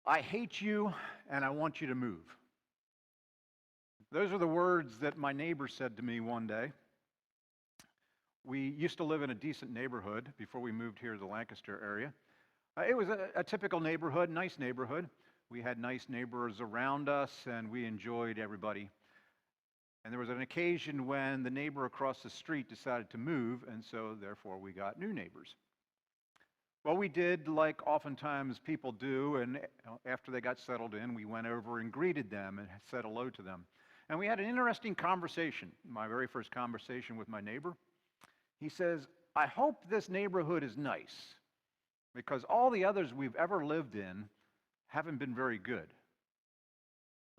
I hate you and I want you to move. Those are the words that my neighbor said to me one day. We used to live in a decent neighborhood before we moved here to the Lancaster area. It was a typical neighborhood, nice neighborhood. We had nice neighbors around us and we enjoyed everybody. And there was an occasion when the neighbor across the street decided to move, and so therefore we got new neighbors. Well, we did like oftentimes people do, and after they got settled in, we went over and greeted them and said hello to them. And we had an interesting conversation, my very first conversation with my neighbor. He says, I hope this neighborhood is nice, because all the others we've ever lived in haven't been very good.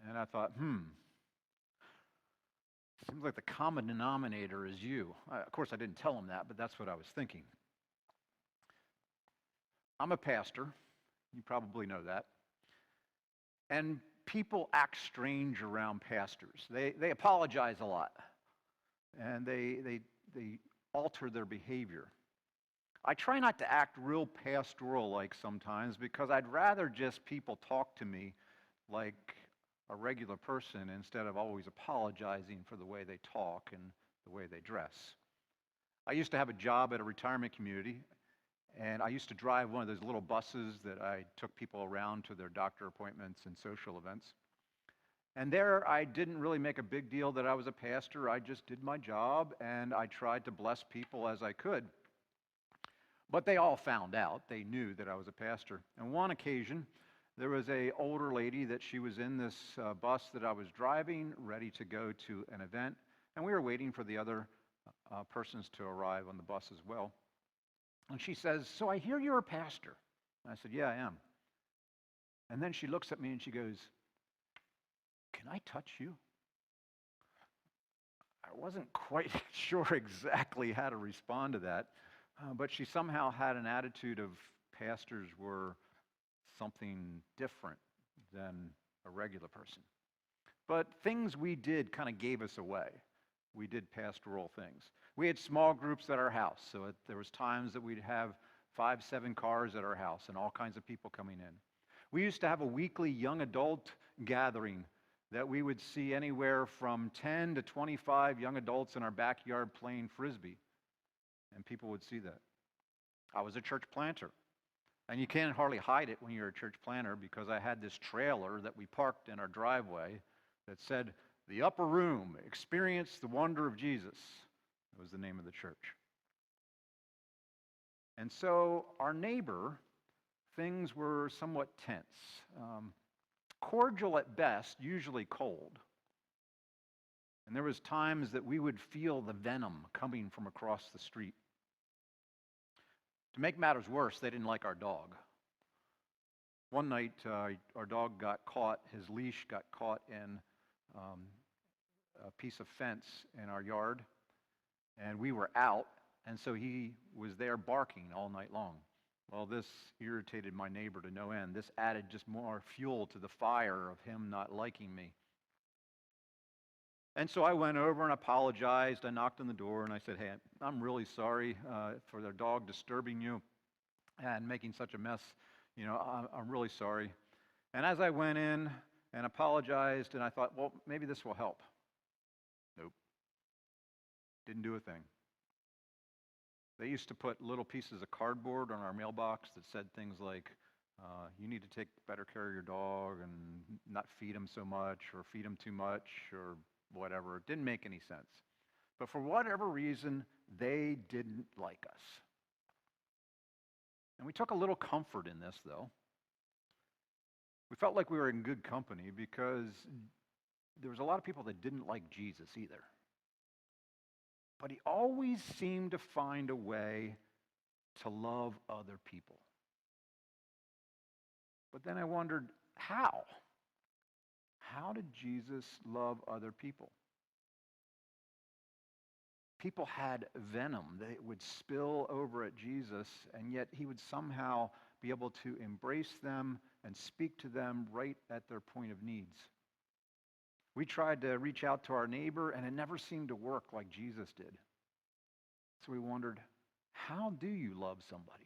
And I thought, seems like the common denominator is you. Of course, I didn't tell him that, but that's what I was thinking. I'm a pastor. You probably know that. And people act strange around pastors. They apologize a lot. And they alter their behavior. I try not to act real pastoral-like sometimes because I'd rather just people talk to me like a regular person instead of always apologizing for the way they talk and the way they dress. I used to have a job at a retirement community, and I used to drive one of those little buses that I took people around to their doctor appointments and social events. And there I didn't really make a big deal that I was a pastor. I just did my job, and I tried to bless people as I could. But they all found out. They knew that I was a pastor. On one occasion, there was an older lady that she was in this bus that I was driving, ready to go to an event, and we were waiting for the other persons to arrive on the bus as well. And she says, so I hear you're a pastor. And I said, yeah, I am. And then she looks at me and she goes, can I touch you? I wasn't quite sure exactly how to respond to that, but she somehow had an attitude of pastors were something different than a regular person. But things we did kind of gave us away. We did pastoral things. We had small groups at our house, so there was times that we'd have 5, 7 cars at our house and all kinds of people coming in. We used to have a weekly young adult gathering that we would see anywhere from 10 to 25 young adults in our backyard playing Frisbee, and people would see that. I was a church planter, and you can't hardly hide it when you're a church planter because I had this trailer that we parked in our driveway that said, the upper room, experience the wonder of Jesus. That was the name of the church. And so our neighbor, things were somewhat tense. Cordial at best, usually cold. And there was times that we would feel the venom coming from across the street. To make matters worse, they didn't like our dog. One night, our dog got caught, his leash got caught in a piece of fence in our yard, and we were out, and so he was there barking all night long. Well, this irritated my neighbor to no end. This added just more fuel to the fire of him not liking me. And so I went over and apologized. I knocked on the door and I said, hey, I'm really sorry for their dog disturbing you and making such a mess. You know, I'm really sorry. And as I went in and apologized, and I thought, well, maybe this will help. Nope. Didn't do a thing. They used to put little pieces of cardboard on our mailbox that said things like, you need to take better care of your dog and not feed him so much or feed him too much or whatever. It didn't make any sense. But for whatever reason, they didn't like us. And we took a little comfort in this, though. We felt like we were in good company because there was a lot of people that didn't like Jesus either. But he always seemed to find a way to love other people. But then I wondered, how? How did Jesus love other people? People had venom that would spill over at Jesus, and yet he would somehow be able to embrace them and speak to them right at their point of needs. We tried to reach out to our neighbor, and it never seemed to work like Jesus did. So we wondered, how do you love somebody?